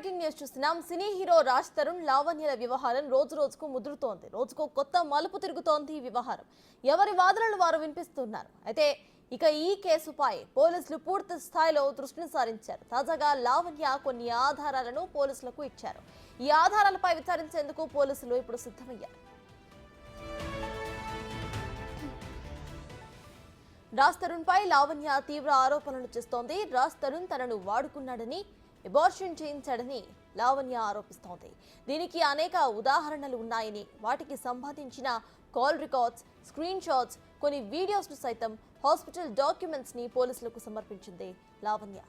Breaking news చూస్తున్నాం. Cine hero Raj Tarun లావణ్యల వ్యవహారం రోజు రోజుకు ముదురుతోంది. రోజుకు కొత్త మలుపు తిరుగుతోంది ఈ వ్యవహారం. ఎవరి వాదనలు వారు వినిపిస్తున్నారు. అయితే ఇక ఈ కేసుపై పోలీసులు పూర్తి స్థాయిలో దృష్టిని సారించారు. తాజాగా లావణ్య కొన్ని ఆధారాలను పోలీసులకు ఇచ్చారు. ఈ ఆధారాలపై విచారించేందుకు పోలీసులు ఇప్పుడు సిద్ధమయ్యారు. రాజ్ తరుణ్ పై లావణ్య తీవ్ర ఆరోపణలు చేస్తోంది. రాజ్ తరుణ్ తనను వాడుకున్నాడని, అబార్షన్ చేయించాడని లావణ్య ఆరోపిస్తోంది. దీనికి అనేక ఉదాహరణలు ఉన్నాయని, వాటికి సంబంధించిన కాల్ రికార్డ్స్, స్క్రీన్ షాట్స్, కొన్ని వీడియోస్ను సైతం హాస్పిటల్ డాక్యుమెంట్స్ ని పోలీసులకు సమర్పించింది లావణ్య.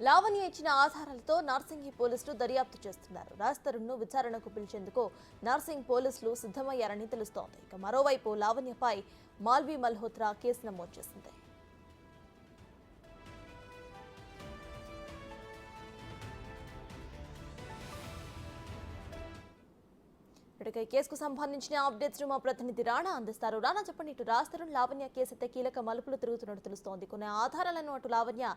లావణ్య ఇచ్చిన ఆధారాలతో నార్సింగి పోలీసులు దర్యాప్తు చేస్తున్నారు. రాజ్ తరుణ్ను విచారణకు పిలిచేందుకు నార్సింగ్ పోలీసులు సిద్ధమయ్యారని తెలుస్తోంది. ఇక మరోవైపు లావణ్యపై మాల్వి మల్హోత్రా కేసు నమోదు చేసింది. ఇక కేసుకు సంబంధించిన అప్డేట్స్ మా ప్రతినిధి రాణా అందిస్తారు. రాణా, చెప్పండి. ఇటు రాజ్ తరుణ్ లావణ్య కేసు అయితే కీలక మలుపులు తిరుగుతున్నట్టు తెలుస్తోంది. కొన్ని ఆధారాలను అటు లావణ్య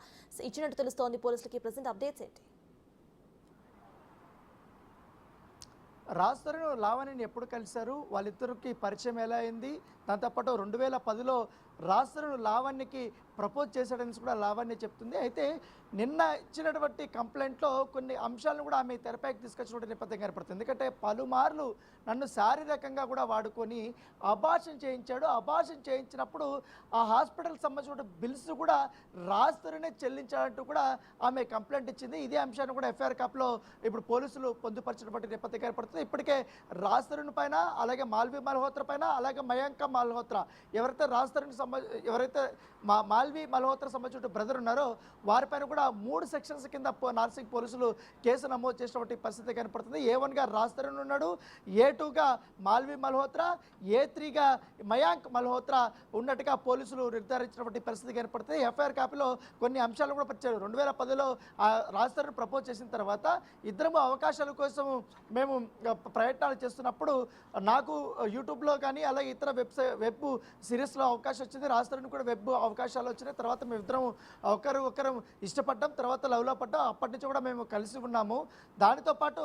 ఇచ్చినట్టు తెలుస్తోంది. పోలీసులకి ప్రెసెంట్ అప్డేట్స్ ఏంటి? రాజ్ తరుణ్ లావణ్యని ఎప్పుడు కలిశారు, వాళ్ళిద్దరికి పరిచయం ఎలా అయింది, దాంతోపాటు 2010లో రాజ్ తరుణ్ లావణ్యకి ప్రపోజ్ చేశాడని కూడా లావణ్య చెప్తుంది. అయితే నిన్న ఇచ్చినటువంటి కంప్లైంట్లో కొన్ని అంశాలను కూడా ఆమె తెరపైకి తీసుకొచ్చినటువంటి నేపథ్యం కనపడుతుంది. ఎందుకంటే పలుమార్లు నన్ను శారీరకంగా కూడా వాడుకొని అబార్షన్ చేయించాడు. అబార్షన్ చేయించినప్పుడు ఆ హాస్పిటల్కి సంబంధించిన బిల్స్ కూడా రాజ్ తరుణే చెల్లించాలంటూ కూడా ఆమె కంప్లైంట్ ఇచ్చింది. ఇదే అంశాన్ని కూడా ఎఫ్ఐఆర్ కాప్లో ఇప్పుడు పోలీసులు పొందుపరిచినటువంటి నేపథ్యం కనపడుతుంది. ఇప్పటికే రాజ్ తరుణ్ పైన, అలాగే మాల్వి మల్హోత్రా పైన, అలాగే మయాంక మల్హోత్రా, ఎవరైతే రాజ్ తరుణ్ ఎవరైతే మాల్వి మల్హోత్రా సంబంధించిన బ్రదర్ ఉన్నారో వారిపైన కూడా 3 సెక్షన్స్ కింద నార్సింగ్ పోలీసులు కేసు నమోదు చేసినటువంటి పరిస్థితి కనపడుతుంది. A1గా రాజ్ తరుణ్ ఉన్నాడు, A2గా మాల్వి మల్హోత్రా, A3గా మయాంక్ మల్హోత్రా ఉన్నట్టుగా పోలీసులు నిర్ధారించినటువంటి పరిస్థితి కనపడుతుంది. ఎఫ్ఐఆర్ కాపీలో కొన్ని అంశాలు కూడా పరిచారు. 2010లో రాజ్ తరుణ్ ప్రపోజ్ చేసిన తర్వాత ఇద్దరము అవకాశాల కోసం మేము ప్రయత్నాలు చేస్తున్నప్పుడు నాకు యూట్యూబ్లో కానీ అలాగే ఇతర వెబ్ సిరీస్లో అవకాశం వచ్చింది. రాజ్ తరుణ్ కూడా వెబ్ అవకాశాలు వచ్చినాయి. తర్వాత మేమిద్దరం ఒకరు ఇష్టపడ్డాం, తర్వాత లవ్లో పడ్డాం. అప్పటి నుంచి కూడా మేము కలిసి ఉన్నాము. దానితో పాటు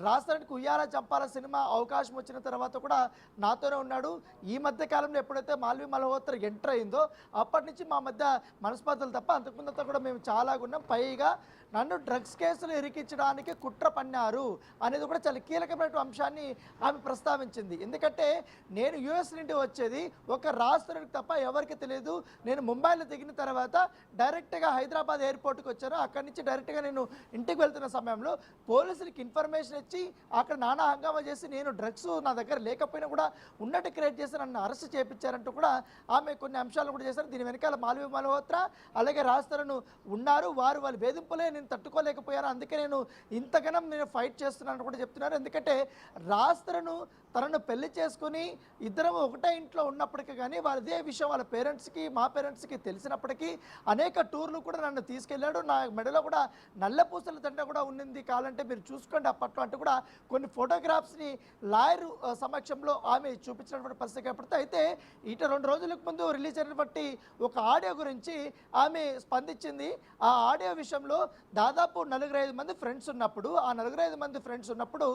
రాజ్ తరుణ్కి ఉయ్యాల చంపాల సినిమా అవకాశం వచ్చిన తర్వాత కూడా నాతోనే ఉన్నాడు. ఈ మధ్య కాలంలో ఎప్పుడైతే మాల్వి మల్హోత్రా ఎంటర్ అయిందో అప్పటి నుంచి మా మధ్య మనస్పర్ధలు తప్ప అంతకుముందంతా కూడా మేము చాలా ఉన్నాం. పైగా నన్ను డ్రగ్స్ కేసులు ఇరికించడానికి కుట్ర పన్నారు అనేది కూడా చాలా కీలకమైన అంశాన్ని ఆమె ప్రస్తావించింది. ఎందుకంటే నేను యుఎస్ నుండి వచ్చేది ఒక రాజ్ తరుణ్కి తప్ప ఎవరికి తెలియదు. నేను ముంబైలో దిగిన తర్వాత డైరెక్ట్గా హైదరాబాద్ ఎయిర్పోర్ట్కి వచ్చాను. అక్కడి నుంచి డైరెక్ట్గా నేను ఇంటికి వెళ్తున్న సమయంలో పోలీసులకి ఇన్ఫర్మేషన్ ఇచ్చి అక్కడ నానా హంగామా చేసి నేను డ్రగ్స్ నా దగ్గర లేకపోయినా కూడా ఉన్నట్టు క్రియేట్ చేసి నన్ను అరెస్ట్ చేయించారంటూ కూడా ఆమె కొన్ని అంశాలు కూడా చేశారు. దీని వెనకాల మాల్వి మల్హోత్రా అలాగే రాజ్ తరుణ్ ఉన్నారు. వాళ్ళ వేధింపులే నేను తట్టుకోలేకపోయాను, అందుకే నేను ఇంతగానం నేను ఫైట్ చేస్తున్నాను కూడా చెప్తున్నారు. ఎందుకంటే రాజ్ తరుణ్ తనను పెళ్లి చేసుకుని ఇద్దరం ఒకటే ఇంట్లో ఉన్నప్పటికీ కానీ ఇదే విషయం వాళ్ళ పేరెంట్స్కి మా పేరెంట్స్కి తెలిసినప్పటికీ అనేక టూర్లు కూడా నన్ను తీసుకెళ్ళాడు. నా మెడలో కూడా నల్లపూసల దండ కూడా ఉన్నింది, కావాలంటే మీరు చూసుకోండి అప్పట్లో అంటూ కూడా కొన్ని ఫోటోగ్రాఫ్స్ని లాయర్ సమక్షంలో ఆమె చూపించినటువంటి పరిస్థితి ఏర్పడుతుంది. అయితే ఇట 2 రోజులకు ముందు రిలీజ్ అయినటువంటి ఒక ఆడియో గురించి ఆమె స్పందించింది. ఆ ఆడియో విషయంలో దాదాపు 4-5 మంది ఫ్రెండ్స్ ఉన్నప్పుడు, ఆ 4-5 మంది ఫ్రెండ్స్ ఉన్నప్పుడు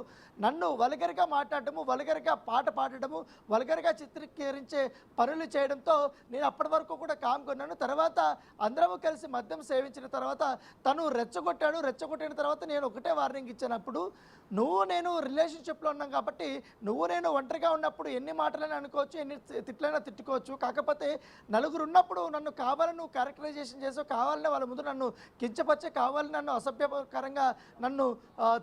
నన్ను వల్గర్గా మాట్లాడటము, వల్గర్గా పాట పాడటము, వల్గర్గా చిత్రీకరించే పనులు చేయడంతో నేను అప్పటి వరకు కూడా కామ్కొన్నాను. తర్వాత అందరము కలిసి మద్యం సేవించిన తర్వాత తను రెచ్చగొట్టిన తర్వాత నేను ఒకటే వార్నింగ్ ఇచ్చినప్పుడు, నువ్వు నేను రిలేషన్షిప్లో ఉన్నాం కాబట్టి నువ్వు నేను ఒంటరిగా ఉన్నప్పుడు ఎన్ని మాటలైనా అనుకోవచ్చు, ఎన్ని తిట్లైనా తిట్టుకోవచ్చు. కాకపోతే నలుగురు ఉన్నప్పుడు నన్ను కావాలని నువ్వు క్యారెక్టరైజేషన్ చేసావు, కావాలని వాళ్ళ ముందు నన్ను కించపరిచే, కావాలని నన్ను అసభ్యకరంగా నన్ను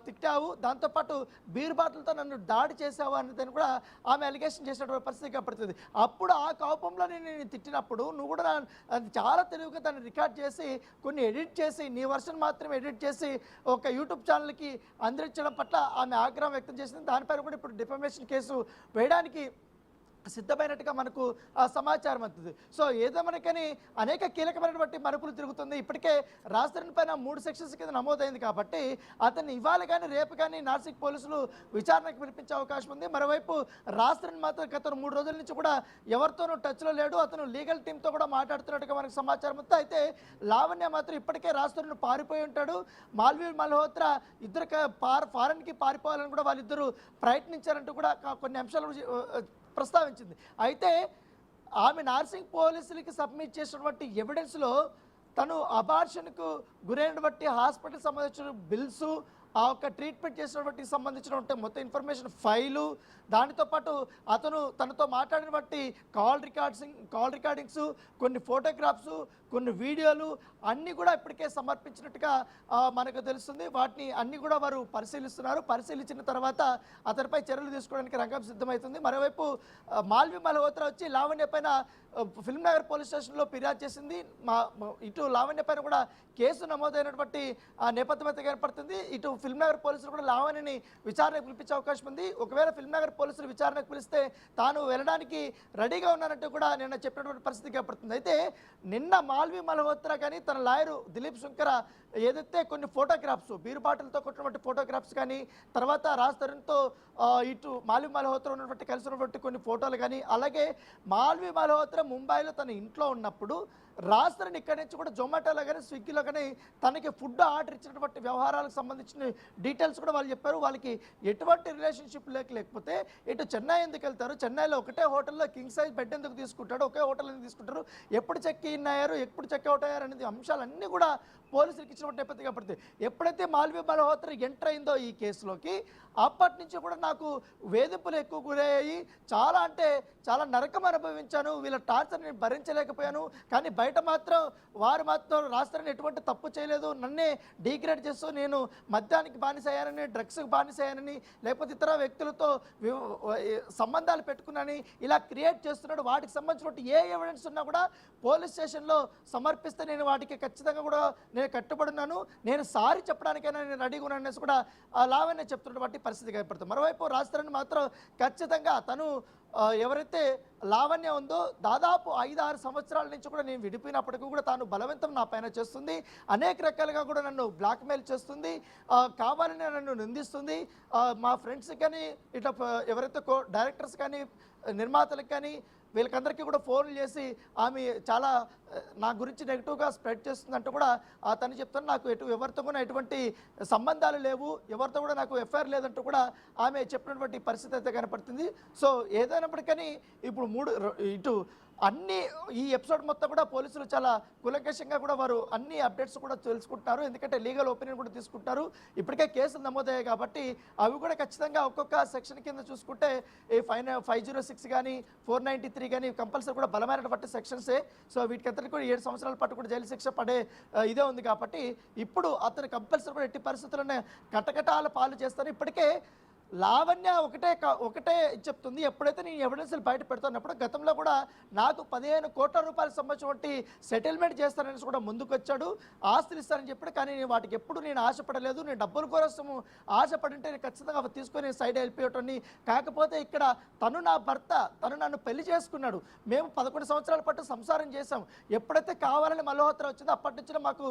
తిట్టావు, దాంతోపాటు బీర్ బాటిల్తో నన్ను దాడి చేసావు అనేది కూడా ఆమె అలిగేషన్ చేసినటువంటి పరిస్థితి కనపడుతుంది. అప్పుడు ఆ కోపంలో నేను తిట్టినప్పుడు నువ్వు కూడా చాలా తెలివిగా దాన్ని రికార్డ్ చేసి కొన్ని ఎడిట్ చేసి నీ వర్షన్ మాత్రమే ఎడిట్ చేసి ఒక యూట్యూబ్ ఛానల్కి అందించడం పట్ల ఆమె ఆగ్రహం వ్యక్తం చేసింది. దానిపైన కూడా ఇప్పుడు డిఫమేషన్ కేసు వేయడానికి సిద్ధమైనట్టుగా మనకు సమాచారం అందుతుంది. సో ఏదేమైనా కానీ అనేక కీలకమైనటువంటి మలుపులు తిరుగుతుంది. ఇప్పటికే రాజధాని పైన 3 సెక్షన్స్ కింద నమోదైంది కాబట్టి అతన్ని ఇవాళ కానీ రేపు కానీ నాసిక్ పోలీసులు విచారణకు పిలిపించే అవకాశం ఉంది. మరోవైపు రాజధాని మాత్రం గత 3 రోజుల నుంచి కూడా ఎవరితోనూ టచ్లో లేడు. అతను లీగల్ టీంతో కూడా మాట్లాడుతున్నట్టుగా మనకు సమాచారం ఉంది. అయితే లావణ్య మాత్రం ఇప్పటికే రాజధాని పారిపోయి ఉంటాడు. మాల్వి మల్హోత్రా ఇద్దరు ఫారెన్కి పారిపోవాలని కూడా వాళ్ళిద్దరూ ప్రయత్నించారంటూ కూడా కొన్ని అంశాలు ప్రస్తావించింది. అయితే ఆమె నార్సింగ్ పోలీసులకి సబ్మిట్ చేసినటువంటి ఎవిడెన్స్లో తను అబార్షన్కు గురైనటువంటి హాస్పిటల్ సంబంధించిన బిల్సు, ఆ యొక్క ట్రీట్మెంట్ చేసినటువంటి సంబంధించినటువంటి మొత్తం ఇన్ఫర్మేషన్ ఫైలు, దానితో పాటు అతను తనతో మాట్లాడినటువంటి కాల్ రికార్డింగ్స్, కొన్ని ఫోటోగ్రాఫ్స్, కొన్ని వీడియోలు అన్నీ కూడా ఇప్పటికే సమర్పించినట్టుగా మనకు తెలుస్తుంది. వాటిని అన్నీ కూడా వారు పరిశీలిస్తున్నారు. పరిశీలించిన తర్వాత అతనిపై చర్యలు తీసుకోవడానికి రంగం సిద్ధమవుతుంది. మరోవైపు మాల్వి మల్హోత్రా వచ్చి లావణ్య పైన ఫిల్మ్నగర్ పోలీస్ స్టేషన్లో ఫిర్యాదు చేసింది. ఇటు లావణ్య పైన కూడా కేసు నమోదైనటువంటి నేపథ్యం అయితే ఏర్పడుతుంది. ఇటు ఫిల్మ్నగర్ పోలీసులు కూడా లావణ్యని విచారణకు పిలిపించే అవకాశం ఉంది. ఒకవేళ ఫిల్మ్నగర్ పోలీసులు విచారణకు పిలిస్తే తాను వెళ్ళడానికి రెడీగా ఉన్నారంటూ కూడా నిన్న చెప్పినటువంటి పరిస్థితి ఏర్పడుతుంది. అయితే నిన్న మాల్వి మల్హోత్రా కానీ తన లాయరు దిలీప్ శంకర ఏదైతే కొన్ని ఫోటోగ్రాఫ్స్, బీరు బాటిల్తో కొట్టినటువంటి ఫోటోగ్రాఫ్స్ కానీ, తర్వాత రాజ్ తరుణ్తో ఇటు మాల్వి మల్హోత్రా ఉన్నటువంటి కలిసి ఉన్నటువంటి కొన్ని ఫోటోలు కానీ, అలాగే మాల్వి మల్హోత్రా ముంబైలో తన ఇంట్లో ఉన్నప్పుడు రాజ్ తరుణ్ ఇక్కడి నుంచి కూడా జొమాటోలో కానీ స్విగ్గీలో కానీ తనకి ఫుడ్ ఆర్డర్ ఇచ్చినటువంటి వ్యవహారాలకు సంబంధించిన డీటెయిల్స్ కూడా వాళ్ళు చెప్పారు. వాళ్ళకి ఎటువంటి రిలేషన్షిప్ లేకపోతే ఇటు చెన్నై ఎందుకు వెళ్తారు, చెన్నైలో ఒకటే హోటల్లో కింగ్ సైజ్ బెడ్ ఎందుకు తీసుకుంటాడు, ఒకే హోటల్ ఎందుకు తీసుకుంటారు, ఎప్పుడు చెక్ ఇన్ అయ్యారు, ఎప్పుడు చెక్అవుట్ అయ్యారు అనేది అంశాలన్నీ కూడా పోలీసులకు ఇచ్చినటువంటి నేపథ్యం పడుతుంది. ఎప్పుడైతే మాల్వి మల్హోత్రా ఎంటర్ అయిందో ఈ కేసులోకి అప్పటి నుంచి కూడా నాకు వేధింపులు ఎక్కువ గురయ్యాయి, చాలా అంటే చాలా నరకం అనుభవించాను, వీళ్ళ టార్చర్ నేను భరించలేకపోయాను, కానీ బయట మాత్రం వారు మాత్రం రాస్తారని ఎటువంటి తప్పు చేయలేదు, నన్నే డీగ్రేడ్ చేస్తూ నేను మద్యానికి బానిసయ్యానని, డ్రగ్స్కి బానిసయ్యానని, లేకపోతే ఇతర వ్యక్తులతో సంబంధాలు పెట్టుకున్నానని ఇలా క్రియేట్ చేస్తున్నాడు. వాటికి సంబంధించినటువంటి ఏ ఎవిడెన్స్ ఉన్నా కూడా పోలీస్ స్టేషన్లో సమర్పిస్తే నేను వాటికి ఖచ్చితంగా కూడా నేను కట్టుబడున్నాను, నేను సారీ చెప్పడానికైనా నేను రెడీగా ఉన్నాను అనేసి కూడా లావణ్య చెప్తున్నటువంటి పరిస్థితి ఏర్పడుతుంది. మరోవైపు రాజ్ తరుణ్ మాత్రం ఖచ్చితంగా తను ఎవరైతే లావణ్య ఉందో దాదాపు 5-6 సంవత్సరాల నుంచి కూడా నేను విడిపోయినప్పటికీ కూడా తాను బలవంతం నా పైన చేస్తుంది, అనేక రకాలుగా కూడా నన్ను బ్లాక్మెయిల్ చేస్తుంది, కావాలని నన్ను నిందిస్తుంది. మా ఫ్రెండ్స్ కానీ ఇట్లా ఎవరైతే డైరెక్టర్స్ కానీ నిర్మాతలకు కానీ వీళ్ళకందరికీ కూడా ఫోన్లు చేసి ఆమె చాలా నా గురించి నెగిటివ్గా స్ప్రెడ్ చేస్తుందంటూ కూడా తను చెప్తాను. నాకు ఎవరితో కూడా ఎటువంటి సంబంధాలు లేవు, ఎవరితో కూడా నాకు ఎఫ్ఐఆర్ లేదంటూ కూడా ఆమె చెప్పినటువంటి పరిస్థితి అయితే కనపడుతుంది. సో ఏదైనప్పటికీ ఇప్పుడు ఇటు అన్ని ఈ ఎపిసోడ్ మొత్తం కూడా పోలీసులు చాలా కులంకషంగా కూడా వారు అన్ని అప్డేట్స్ కూడా తెలుసుకుంటున్నారు. ఎందుకంటే లీగల్ ఒపీనియన్ కూడా తీసుకుంటారు. ఇప్పటికే కేసులు నమోదయ్యాయి కాబట్టి అవి కూడా ఖచ్చితంగా ఒక్కొక్క సెక్షన్ కింద చూసుకుంటే ఈ 506 కానీ 493 కానీ కంపల్సరీ కూడా బలమైనటువంటి సెక్షన్సే. సో వీటికంతటి కూడా 7 సంవత్సరాల పాటు కూడా జైలు శిక్ష పడే ఇదే ఉంది కాబట్టి ఇప్పుడు అతను కంపల్సరీ కూడా ఎట్టి పరిస్థితుల్లోనే కటకటాల పాలు చేస్తారు. ఇప్పటికే లావణ్య ఒకటే చెప్తుంది, ఎప్పుడైతే నేను ఎవిడెన్స్లు బయట పెడుతున్నప్పుడు గతంలో కూడా నాకు 15 కోట్ల రూపాయలు సంబంధించినటువంటి సెటిల్మెంట్ చేస్తానని కూడా ముందుకు వచ్చాడు, ఆస్తులు ఇస్తానని చెప్పాడు. కానీ వాటికి ఎప్పుడు నేను ఆశపడలేదు, నేను డబ్బుల కోసము ఆశపడింటే నేను ఖచ్చితంగా అవి తీసుకొని సైడ్ వెళ్ళిపోయేటోని. కాకపోతే ఇక్కడ తను నా భర్త, తను నన్ను పెళ్లి చేసుకున్నాడు, మేము 11 సంవత్సరాల పాటు సంసారం చేశాం. ఎప్పుడైతే కావాలని మల్హోత్రా వచ్చిందో అప్పటి నుంచి మాకు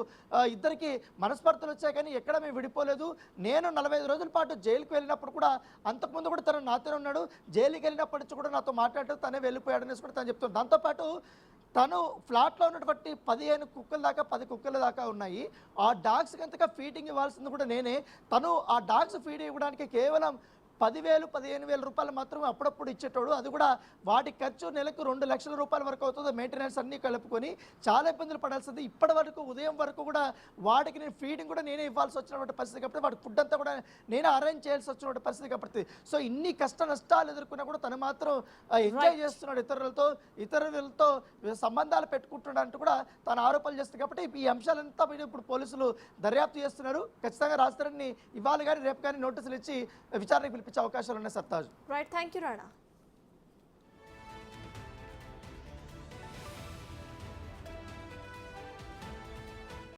ఇద్దరికి మనస్పర్ధలు వచ్చాయి, కానీ ఎక్కడ మేము విడిపోలేదు. నేను 45 రోజుల పాటు జైలుకి వెళ్ళినప్పుడు కూడా అంతకుముందు కూడా తను నాతోనే ఉన్నాడు, జైలుకి వెళ్ళినప్పటి నుంచి కూడా నాతో మాట్లాడుతూ తనే వెళ్ళిపోయాడు అనేసి కూడా తను చెప్తున్నాడు. దాంతోపాటు తను ఫ్లాట్లో ఉన్నటువంటి 15 కుక్కల దాకా 10 కుక్కల దాకా ఉన్నాయి. ఆ డాగ్స్కి అంతగా ఫీడింగ్ ఇవ్వాల్సింది కూడా నేనే. తను ఆ డాగ్స్ ఫీడ్ ఇవ్వడానికి కేవలం 10,000-15,000 రూపాయలు మాత్రమే అప్పుడప్పుడు ఇచ్చేటోడు. అది కూడా వాటి ఖర్చు నెలకు 2 లక్షల రూపాయల వరకు అవుతుంది. మెయింటెనెన్స్ అన్నీ కలుపుకొని చాలా ఇబ్బందులు పడాల్సింది. ఇప్పటి వరకు ఉదయం వరకు కూడా వాటికి నేను ఫీడింగ్ కూడా నేనే ఇవ్వాల్సి వచ్చినటువంటి పరిస్థితి కాబట్టి వాటి ఫుడ్ అంతా కూడా నేనే అరేంజ్ చేయాల్సి వచ్చినటువంటి పరిస్థితి కాబట్టి సో ఇన్ని కష్ట నష్టాలు ఎదుర్కొన్నా కూడా తను మాత్రం ఎంజాయ్ చేస్తున్నాడు, ఇతరులతో సంబంధాలు పెట్టుకుంటున్నాడంటూ కూడా తను ఆరోపణలు చేస్తుంది. కాబట్టి ఈ అంశాలంతా ఇప్పుడు పోలీసులు దర్యాప్తు చేస్తున్నారు. ఖచ్చితంగా రాజ్ తరుణ్ని ఇవాళ కానీ రేపు కానీ నోటీసులు ఇచ్చి విచారణకు పిలిపించే అవకాశాలు ఉన్నాయి. సత్తాజ్. Right, thank you Rana.